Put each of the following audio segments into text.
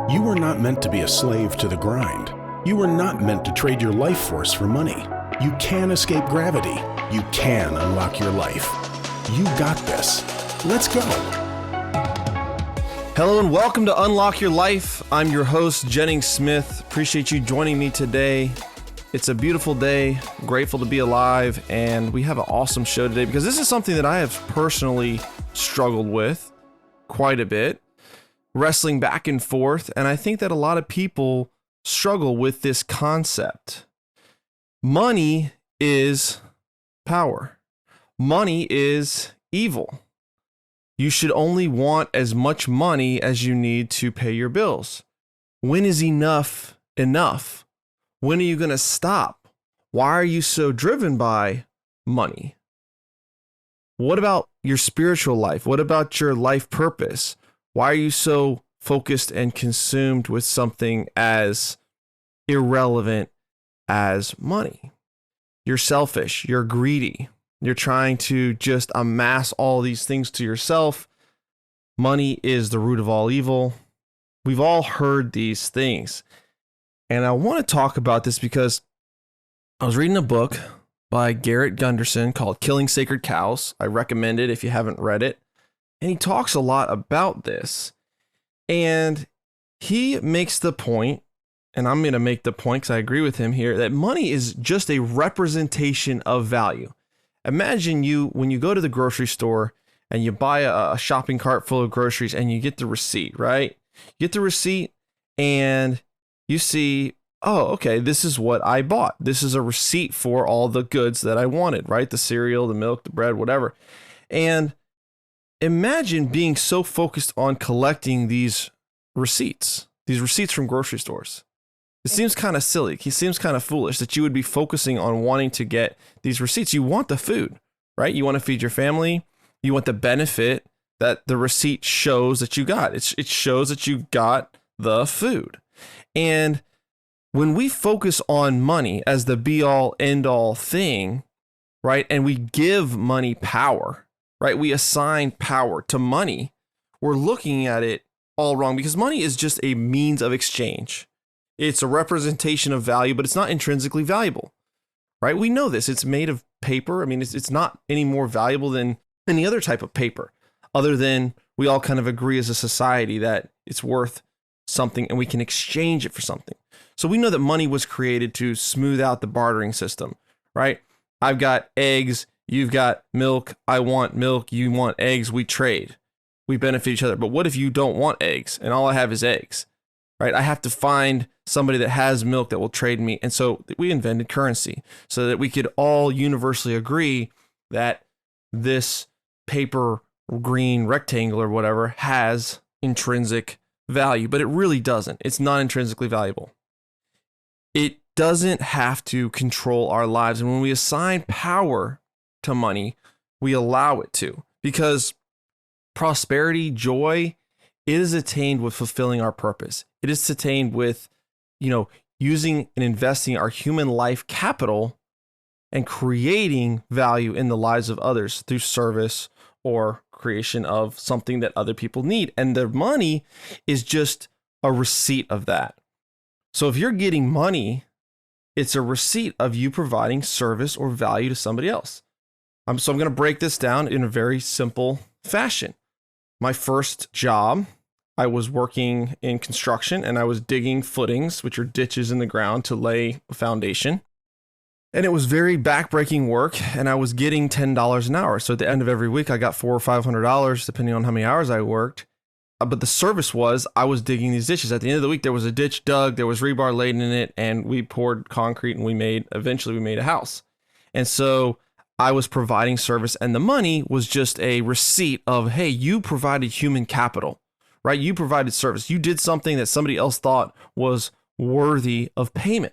You were not meant to be a slave to the grind. You were not meant to trade your life force for money. You can escape gravity. You can unlock your life. You got this. Let's go. Hello and welcome to Unlock Your Life. I'm your host, Jennings Smith. Appreciate you joining me today. It's a beautiful day, grateful to be alive, and we have an awesome show today because this is something that I have personally struggled with quite a bit, wrestling back and forth, and I think that a lot of people struggle with this concept. Money is power. Money is evil. You should only want as much money as you need to pay your bills. When is enough enough? When are you going to stop? Why are you so driven by money? What about your spiritual life? What about your life purpose? Why are you so focused and consumed with something as irrelevant as money? You're selfish. You're greedy. You're trying to just amass all these things to yourself. Money is the root of all evil. We've all heard these things. And I want to talk about this because I was reading a book by Garrett Gunderson called Killing Sacred Cows. I recommend it if you haven't read it. And he talks a lot about this. And he makes the point, and I'm going to make the point because I agree with him here, that money is just a representation of value. Imagine when you go to the grocery store and you buy a shopping cart full of groceries and you get the receipt, right? You get the receipt and you see, oh, okay, this is what I bought. This is a receipt for all the goods that I wanted, right? The cereal, the milk, the bread, whatever. And imagine being so focused on collecting these receipts from grocery stores. It seems kind of silly. It seems kind of foolish that you would be focusing on wanting to get these receipts. You want the food, right? You want to feed your family. You want the benefit that the receipt shows that you got. It shows that you got the food. And when we focus on money as the be all end all thing, right? And we give money power, right? We assign power to money. We're looking at it all wrong because money is just a means of exchange. It's a representation of value, but it's not intrinsically valuable, right? We know this. It's made of paper. I mean, it's not any more valuable than any other type of paper, other than we all kind of agree as a society that it's worth something and we can exchange it for something. So we know that money was created to smooth out the bartering system, right? I've got eggs. You've got milk. I want milk. You want eggs. We trade. We benefit each other. But what if you don't want eggs and all I have is eggs, right? I have to find somebody that has milk that will trade me. And so we invented currency so that we could all universally agree that this paper green rectangle or whatever has intrinsic value, but it really doesn't. It's not intrinsically valuable. It doesn't have to control our lives. And when we assign power to money, we allow it to, because prosperity, joy, it is attained with fulfilling our purpose. It is attained with, using and investing our human life capital and creating value in the lives of others through service or creation of something that other people need. And the money is just a receipt of that. So if you're getting money, it's a receipt of you providing service or value to somebody else. So I'm going to break this down in a very simple fashion. My first job, I was working in construction and I was digging footings, which are ditches in the ground to lay a foundation. And it was very backbreaking work and I was getting $10 an hour. So at the end of every week, I got $400 or $500, depending on how many hours I worked. But the service was I was digging these ditches. At the end of the week, there was a ditch dug, there was rebar laid in it, and we poured concrete and eventually we made a house. And so I was providing service and the money was just a receipt of, hey, you provided human capital, right? You provided service. You did something that somebody else thought was worthy of payment.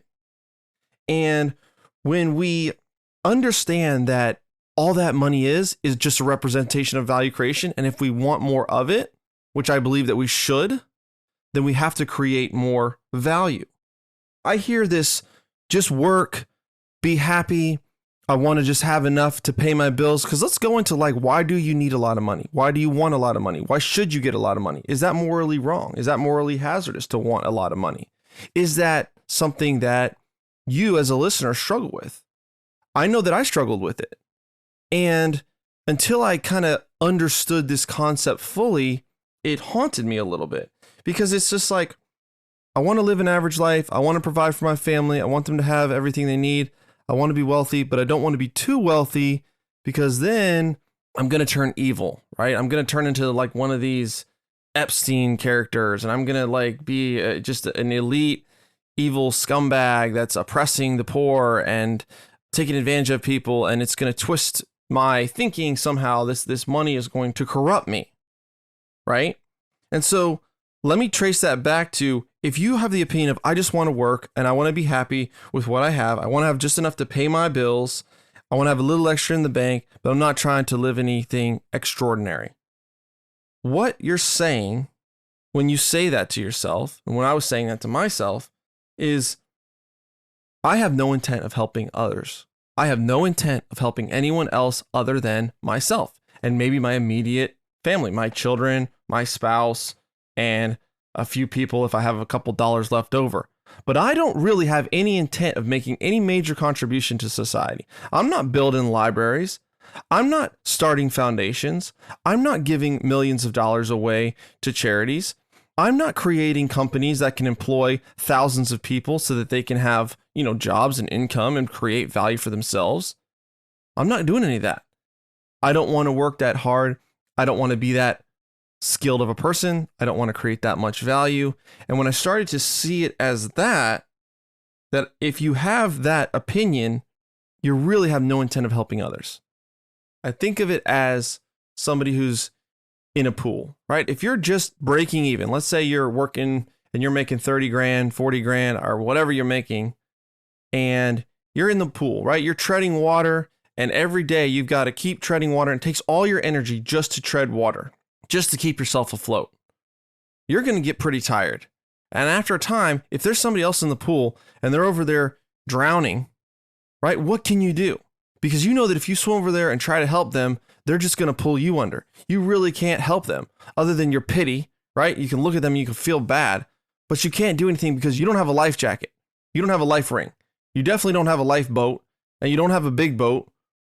And when we understand that all that money is just a representation of value creation, and if we want more of it, which I believe that we should, then we have to create more value. I hear this, just work, be happy, I want to just have enough to pay my bills. Because let's go into like, why do you need a lot of money? Why do you want a lot of money? Why should you get a lot of money? Is that morally wrong? Is that morally hazardous to want a lot of money? Is that something that you as a listener struggle with? I know that I struggled with it. And until I kind of understood this concept fully, it haunted me a little bit, because it's just like, I want to live an average life. I want to provide for my family. I want them to have everything they need. I want to be wealthy, but I don't want to be too wealthy, because then I'm going to turn evil, right? I'm going to turn into like one of these Epstein characters, and I'm going to like be just an elite evil scumbag that's oppressing the poor and taking advantage of people. And it's going to twist my thinking somehow. This money is going to corrupt me, right? And so let me trace that back to, if you have the opinion of, I just want to work and I want to be happy with what I have. I want to have just enough to pay my bills. I want to have a little extra in the bank, but I'm not trying to live anything extraordinary. What you're saying when you say that to yourself, and when I was saying that to myself, is I have no intent of helping others. I have no intent of helping anyone else other than myself and maybe my immediate family, my children, my spouse, and a few people if I have a couple dollars left over. But I don't really have any intent of making any major contribution to society. I'm not building libraries. I'm not starting foundations. I'm not giving millions of dollars away to charities. I'm not creating companies that can employ thousands of people so that they can have, jobs and income and create value for themselves. I'm not doing any of that. I don't want to work that hard. I don't want to be that skilled of a person. I don't want to create that much value. And when I started to see it as that if you have that opinion, you really have no intent of helping others. I think of it as somebody who's in a pool, right? If you're just breaking even, let's say you're working and you're making 30 grand, 40 grand, or whatever you're making, and you're in the pool, right? You're treading water, and every day you've got to keep treading water, and it takes all your energy just to tread water, just to keep yourself afloat. You're going to get pretty tired. And after a time, if there's somebody else in the pool and they're over there drowning, right? What can you do? Because you know that if you swim over there and try to help them, they're just going to pull you under. You really can't help them other than your pity, right? You can look at them, you can feel bad, but you can't do anything because you don't have a life jacket. You don't have a life ring. You definitely don't have a lifeboat, and you don't have a big boat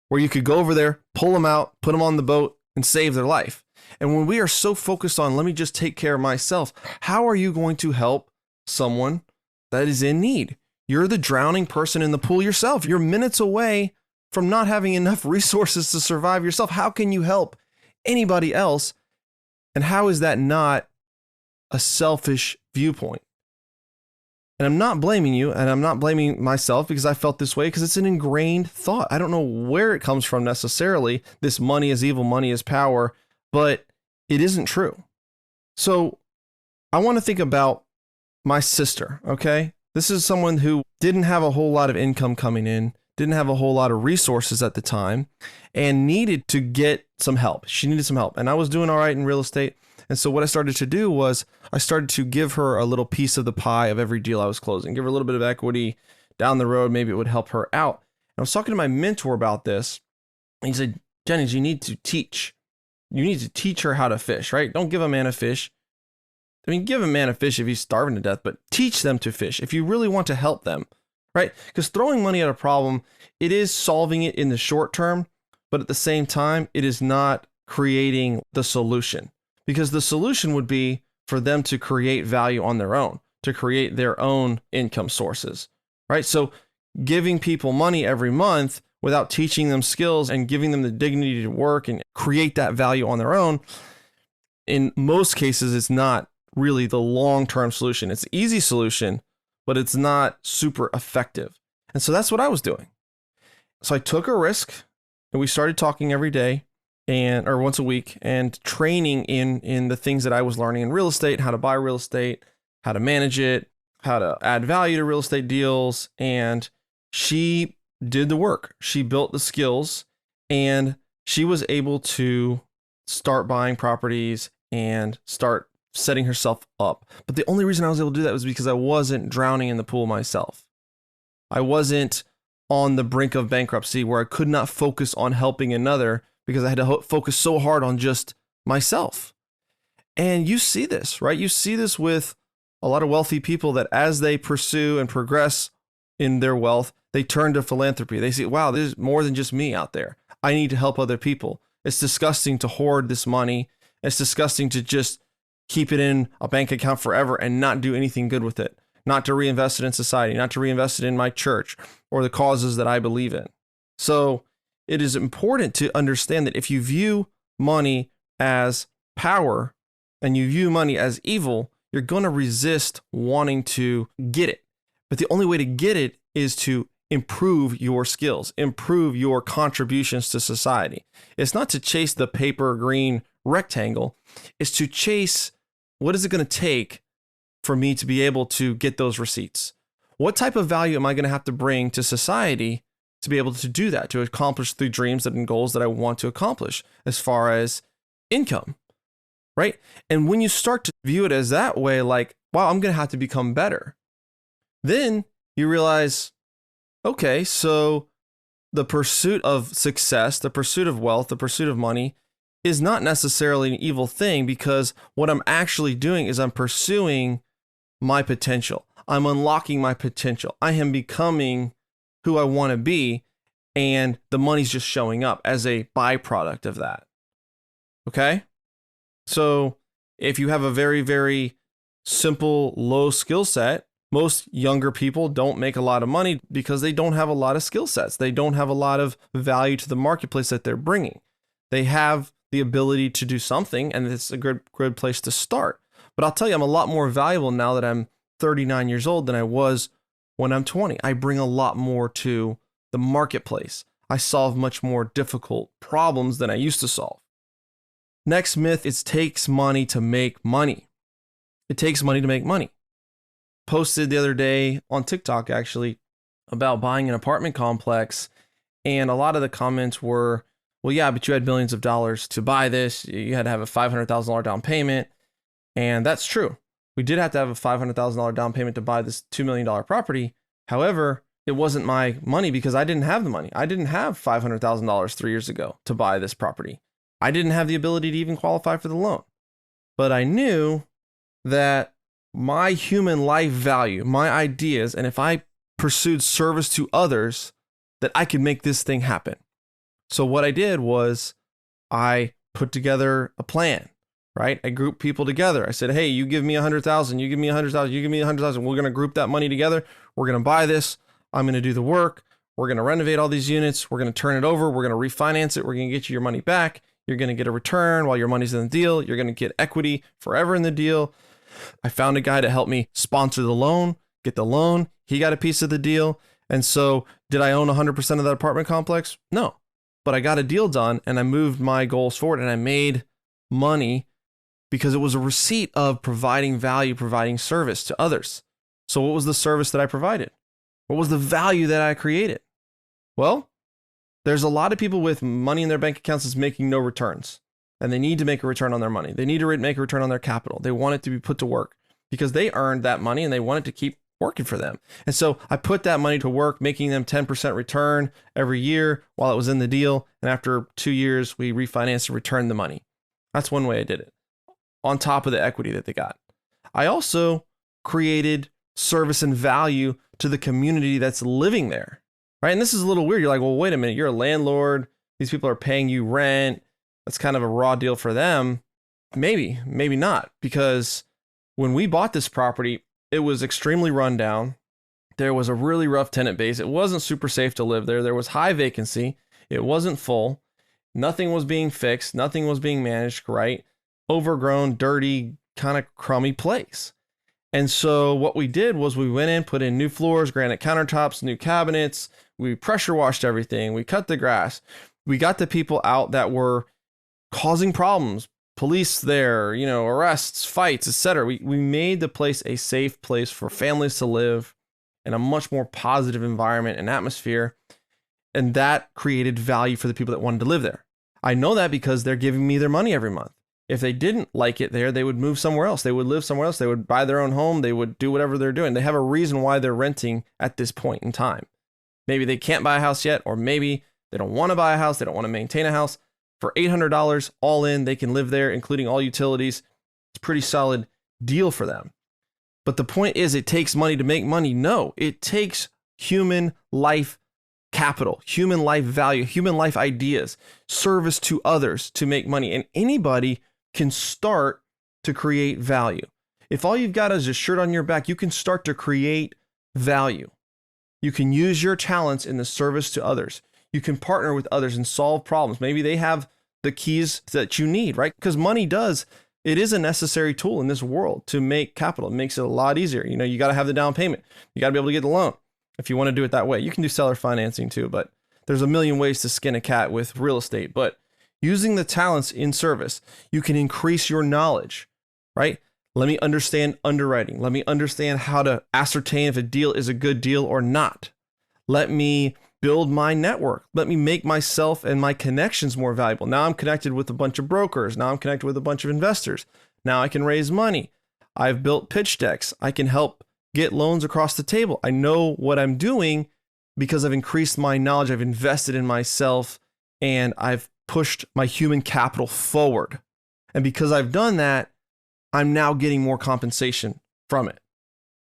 where you could go over there, pull them out, put them on the boat, and save their life. And when we are so focused on, let me just take care of myself, how are you going to help someone that is in need? You're the drowning person in the pool yourself. You're minutes away from not having enough resources to survive yourself. How can you help anybody else? And how is that not a selfish viewpoint? And I'm not blaming you, and I'm not blaming myself because I felt this way, because it's an ingrained thought. I don't know where it comes from necessarily. This money is evil, money is power, but it isn't true. So I want to think about my sister, okay? This is someone who didn't have a whole lot of income coming in, didn't have a whole lot of resources at the time, and needed to get some help. She needed some help. And I was doing all right in real estate. And so what I started to do was I started to give her a little piece of the pie of every deal I was closing, give her a little bit of equity down the road. Maybe it would help her out. And I was talking to my mentor about this. And he said, Jennings, you need to teach. You need to teach her how to fish, right? Don't give a man a fish. I mean, give a man a fish if he's starving to death, but teach them to fish if you really want to help them, right? Because throwing money at a problem, it is solving it in the short term, but at the same time, it is not creating the solution. Because the solution would be for them to create value on their own, to create their own income sources, right? So giving people money every month without teaching them skills and giving them the dignity to work and create that value on their own, in most cases, it's not really the long-term solution. It's an easy solution, but it's not super effective. And so that's what I was doing. So I took a risk, and we started talking every day or once a week, and training in the things that I was learning in real estate, how to buy real estate, how to manage it, how to add value to real estate deals. And she did the work. She built the skills, and she was able to start buying properties and start setting herself up. But the only reason I was able to do that was because I wasn't drowning in the pool myself. I wasn't on the brink of bankruptcy where I could not focus on helping another because I had to focus so hard on just myself. And you see this, right? You see this with a lot of wealthy people that as they pursue and progress in their wealth, they turn to philanthropy. They say, wow, there's more than just me out there. I need to help other people. It's disgusting to hoard this money. It's disgusting to just keep it in a bank account forever and not do anything good with it, not to reinvest it in society, not to reinvest it in my church or the causes that I believe in. So it is important to understand that if you view money as power and you view money as evil, you're going to resist wanting to get it. But the only way to get it is to improve your skills, improve your contributions to society. It's not to chase the paper green rectangle. It's to chase what is it going to take for me to be able to get those receipts? What type of value am I going to have to bring to society to be able to do that, to accomplish the dreams and goals that I want to accomplish as far as income, right? And when you start to view it as that way, like, wow, I'm going to have to become better. Then you realize, okay, so the pursuit of success, the pursuit of wealth, the pursuit of money is not necessarily an evil thing, because what I'm actually doing is I'm pursuing my potential. I'm unlocking my potential. I am becoming who I want to be, and the money's just showing up as a byproduct of that. Okay? So if you have a very, very simple, low skill set, most younger people don't make a lot of money because they don't have a lot of skill sets. They don't have a lot of value to the marketplace that they're bringing. They have the ability to do something, and it's a good place to start. But I'll tell you, I'm a lot more valuable now that I'm 39 years old than I was when I'm 20. I bring a lot more to the marketplace. I solve much more difficult problems than I used to solve. Next myth, it takes money to make money. It takes money to make money. Posted the other day on TikTok, actually, about buying an apartment complex. And a lot of the comments were, well, yeah, but you had millions of dollars to buy this. You had to have a $500,000 down payment. And that's true. We did have to have a $500,000 down payment to buy this $2 million property. However, it wasn't my money because I didn't have the money. I didn't have $500,000 3 years ago to buy this property. I didn't have the ability to even qualify for the loan. But I knew that my human life value, my ideas, and if I pursued service to others, that I could make this thing happen. So what I did was I put together a plan, right? I grouped people together. I said, hey, you give me 100,000, you give me 100,000, you give me 100,000. We're going to group that money together. We're going to buy this. I'm going to do the work. We're going to renovate all these units. We're going to turn it over. We're going to refinance it. We're going to get you your money back. You're going to get a return while your money's in the deal. You're going to get equity forever in the deal. I found a guy to help me sponsor the loan, get the loan. He got a piece of the deal. And so did I own 100% of that apartment complex? No, but I got a deal done and I moved my goals forward and I made money because it was a receipt of providing value, providing service to others. So what was the service that I provided? What was the value that I created? Well, there's a lot of people with money in their bank accounts that's making no returns. And they need to make a return on their money. They need to make a return on their capital. They want it to be put to work because they earned that money and they want it to keep working for them. And so I put that money to work, making them 10% return every year while it was in the deal. And after 2 years, we refinanced and returned the money. That's one way I did it, on top of the equity that they got. I also created service and value to the community that's living there, right? And this is a little weird. You're like, well, wait a minute, you're a landlord. These people are paying you rent. That's kind of a raw deal for them. Maybe, maybe not, because when we bought this property, it was extremely run down. There was a really rough tenant base. It wasn't super safe to live there. There was high vacancy. It wasn't full. Nothing was being fixed. Nothing was being managed right. Overgrown, dirty, kind of crummy place. And so what we did was we went in, put in new floors, granite countertops, new cabinets. We pressure washed everything. We cut the grass. We got the people out that were causing problems, police there, arrests, fights, etc. We made the place a safe place for families to live in a much more positive environment and atmosphere. And that created value for the people that wanted to live there. I know that because they're giving me their money every month. If they didn't like it there, they would move somewhere else. They would live somewhere else. They would buy their own home. They would do whatever they're doing. They have a reason why they're renting at this point in time. Maybe they can't buy a house yet, or maybe they don't want to buy a house. They don't want to maintain a house. For $800 all in, they can live there, including all utilities. It's a pretty solid deal for them. But the point is, it takes money to make money. No, it takes human life capital, human life value, human life ideas, service to others to make money. And anybody can start to create value. If all you've got is a shirt on your back, you can start to create value. You can use your talents in the service to others. You can partner with others and solve problems. Maybe they have the keys that you need, right? Because money it is a necessary tool in this world to make capital. It makes it a lot easier. You got to have the down payment. You got to be able to get the loan if you want to do it that way. You can do seller financing too, but there's a million ways to skin a cat with real estate. But using the talents in service, you can increase your knowledge, right? Let me understand underwriting. Let me understand how to ascertain if a deal is a good deal or not. Let me build my network. Let me make myself and my connections more valuable. Now I'm connected with a bunch of brokers. Now I'm connected with a bunch of investors. Now I can raise money. I've built pitch decks. I can help get loans across the table. I know what I'm doing because I've increased my knowledge. I've invested in myself and I've pushed my human capital forward. And because I've done that, I'm now getting more compensation from it.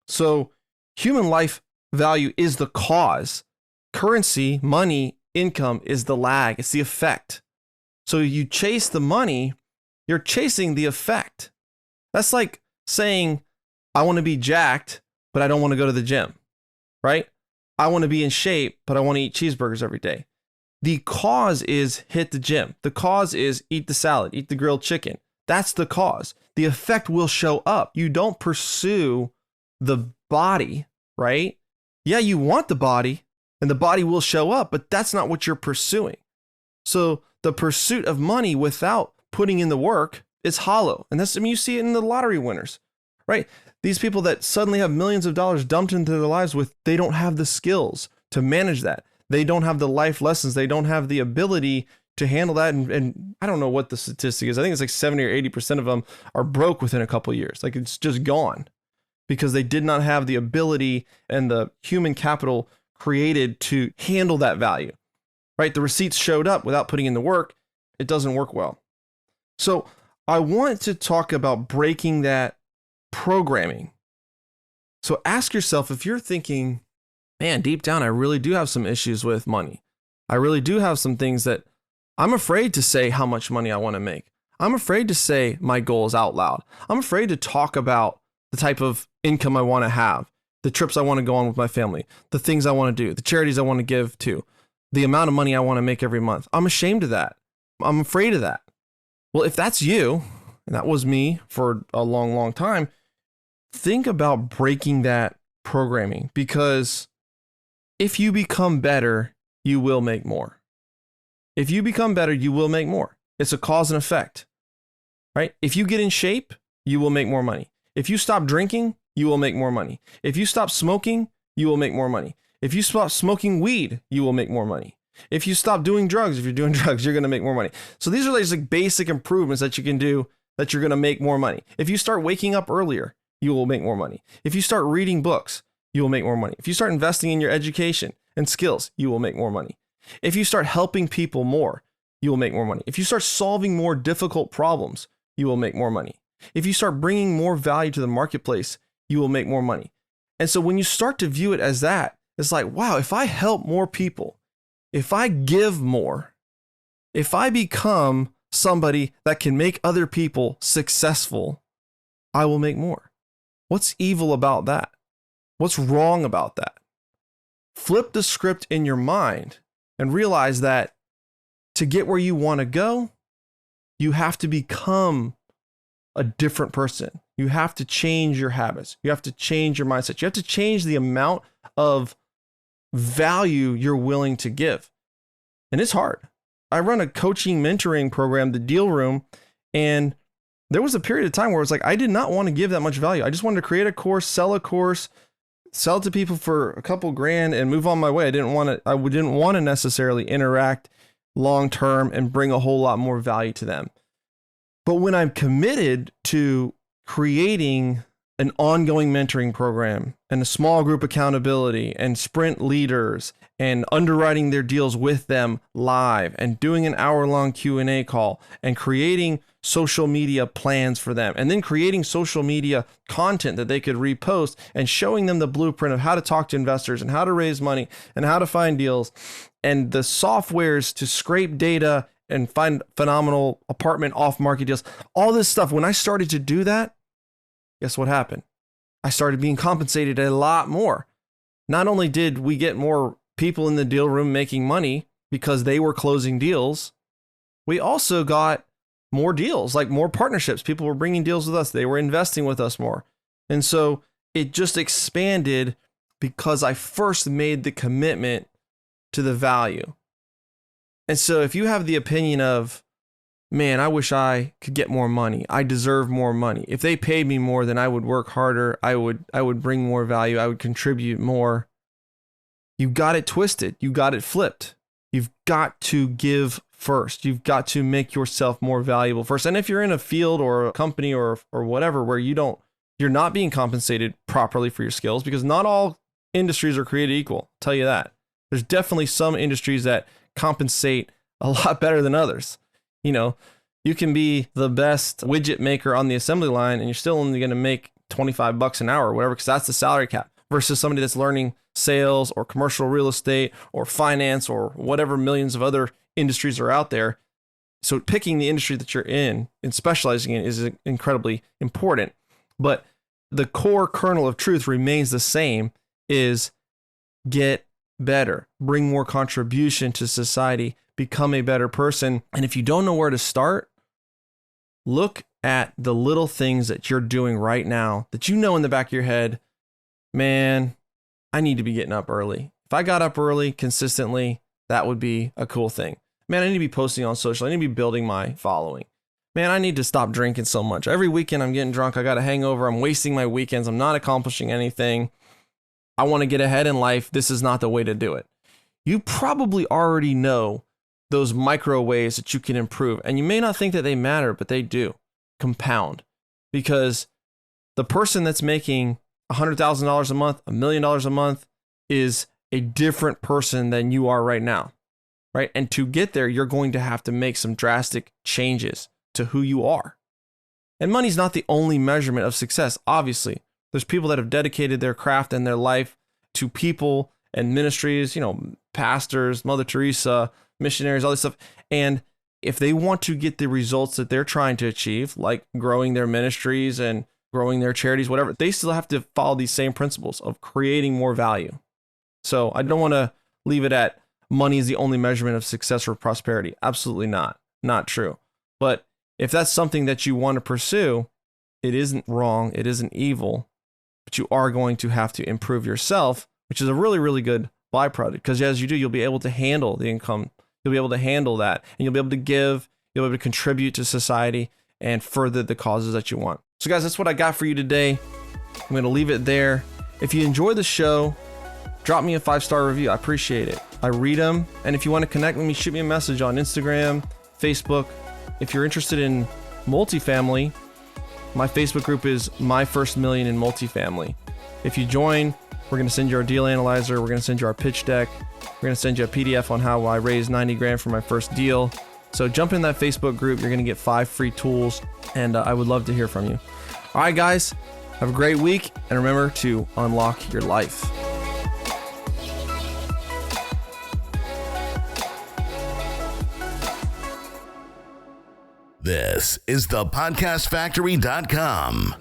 So human life value is the cause. Currency, money, income is the lag. It's the effect. So you chase the money, you're chasing the effect. That's like saying, I want to be jacked, but I don't want to go to the gym, right? I want to be in shape, but I want to eat cheeseburgers every day. The cause is hit the gym. The cause is eat the salad, eat the grilled chicken. That's the cause. The effect will show up. You don't pursue the body, right? Yeah, you want the body and the body will show up, but that's not what you're pursuing. So the pursuit of money without putting in the work is hollow. And you see it in the lottery winners, right? These people that suddenly have millions of dollars dumped into their lives they don't have the skills to manage that. They don't have the life lessons. They don't have the ability to handle that. And I don't know what the statistic is. I think it's like 70 or 80% of them are broke within a couple of years. Like it's just gone because they did not have the ability and the human capital created to handle that value, right? The receipts showed up without putting in the work. It doesn't work well. So I want to talk about breaking that programming. So ask yourself, if you're thinking, man, deep down, I really do have some issues with money. I really do have some things that I'm afraid to say how much money I want to make. I'm afraid to say my goals out loud. I'm afraid to talk about the type of income I want to have, the trips I want to go on with my family, the things I want to do, the charities I want to give to, the amount of money I want to make every month. I'm ashamed of that. I'm afraid of that. Well, if that's you, and that was me for a long, long time, think about breaking that programming, because if you become better, you will make more. If you become better, you will make more. It's a cause and effect, right? If you get in shape, you will make more money. If you stop drinking, you will make more money. If you stop smoking, you will make more money. If you stop smoking weed, you will make more money. If you stop doing drugs, if you're doing drugs, you're going to make more money. So these are like basic improvements that you can do that you're going to make more money. If you start waking up earlier, you will make more money. If you start reading books, you will make more money. If you start investing in your education and skills, you will make more money. If you start helping people more, you will make more money. If you start solving more difficult problems, you will make more money. If you start bringing more value to the marketplace, you will make more money. And so when you start to view it as that, it's like, wow, if I help more people, if I give more, if I become somebody that can make other people successful, I will make more. What's evil about that? What's wrong about that? Flip the script in your mind and realize that to get where you want to go, you have to become a different person. You have to change your habits. You have to change your mindset. You have to change the amount of value you're willing to give. And it's hard. I run a coaching mentoring program, the Deal Room, and there was a period of time where it's like, I did not want to give that much value. I just wanted to create a course, sell it to people for a couple grand and move on my way. I didn't want to necessarily interact long term and bring a whole lot more value to them. But when I'm committed to creating an ongoing mentoring program and a small group accountability and sprint leaders and underwriting their deals with them live and doing an hour-long Q&A call and creating social media plans for them and then creating social media content that they could repost and showing them the blueprint of how to talk to investors and how to raise money and how to find deals and the softwares to scrape data and find phenomenal apartment off-market deals. All this stuff, when I started to do that, guess what happened? I started being compensated a lot more. Not only did we get more people in the deal room making money because they were closing deals, we also got more deals, like more partnerships. People were bringing deals with us. They were investing with us more. And so it just expanded because I first made the commitment to the value. And so if you have the opinion of, man, I wish I could get more money. I deserve more money. If they paid me more, then I would work harder. I would bring more value. I would contribute more. You got it twisted. You got it flipped. You've got to give first. You've got to make yourself more valuable first. And if you're in a field or a company or whatever where you're not being compensated properly for your skills, because not all industries are created equal, I'll tell you that. There's definitely some industries that compensate a lot better than others. You know, you can be the best widget maker on the assembly line and you're still only going to make $25 an hour or whatever, because that's the salary cap, versus somebody that's learning sales or commercial real estate or finance or whatever millions of other industries are out there. So picking the industry that you're in and specializing in is incredibly important. But the core kernel of truth remains the same, is get better, bring more contribution to society, become a better person. And if you don't know where to start, look at the little things that you're doing right now that you know in the back of your head, man, I need to be getting up early. If I got up early consistently, that would be a cool thing. Man, I need to be posting on social. I need to be building my following. Man, I need to stop drinking so much. Every weekend I'm getting drunk. I got a hangover. I'm wasting my weekends. I'm not accomplishing anything. I want to get ahead in life. This is not the way to do it. You probably already know those micro ways that you can improve. And you may not think that they matter, but they do compound, because the person that's making $100,000 a month, $1 million a month is a different person than you are right now, right? And to get there, you're going to have to make some drastic changes to who you are. And money's not the only measurement of success. Obviously, there's people that have dedicated their craft and their life to people and ministries, pastors, Mother Teresa, missionaries, all this stuff. And if they want to get the results that they're trying to achieve, like growing their ministries and growing their charities, whatever, they still have to follow these same principles of creating more value. So I don't want to leave it at money is the only measurement of success or prosperity. Absolutely not. Not true. But if that's something that you want to pursue, it isn't wrong. It isn't evil. But you are going to have to improve yourself, which is a really, really good byproduct, because as you do, you'll be able to handle the income. You'll be able to handle that, and you'll be able to give, you'll be able to contribute to society and further the causes that you want. So guys, that's what I got for you today. I'm going to leave it there. If you enjoy the show, drop me a 5-star review. I appreciate it. I read them. And if you want to connect with me, shoot me a message on Instagram, Facebook. If you're interested in multifamily, my Facebook group is My First Million in Multifamily. If you join, we're going to send you our deal analyzer. We're going to send you our pitch deck. We're going to send you a PDF on how I raised 90 grand for my first deal. So jump in that Facebook group. You're going to get 5 free tools, and I would love to hear from you. All right, guys, have a great week, and remember to unlock your life. This is thepodcastfactory.com.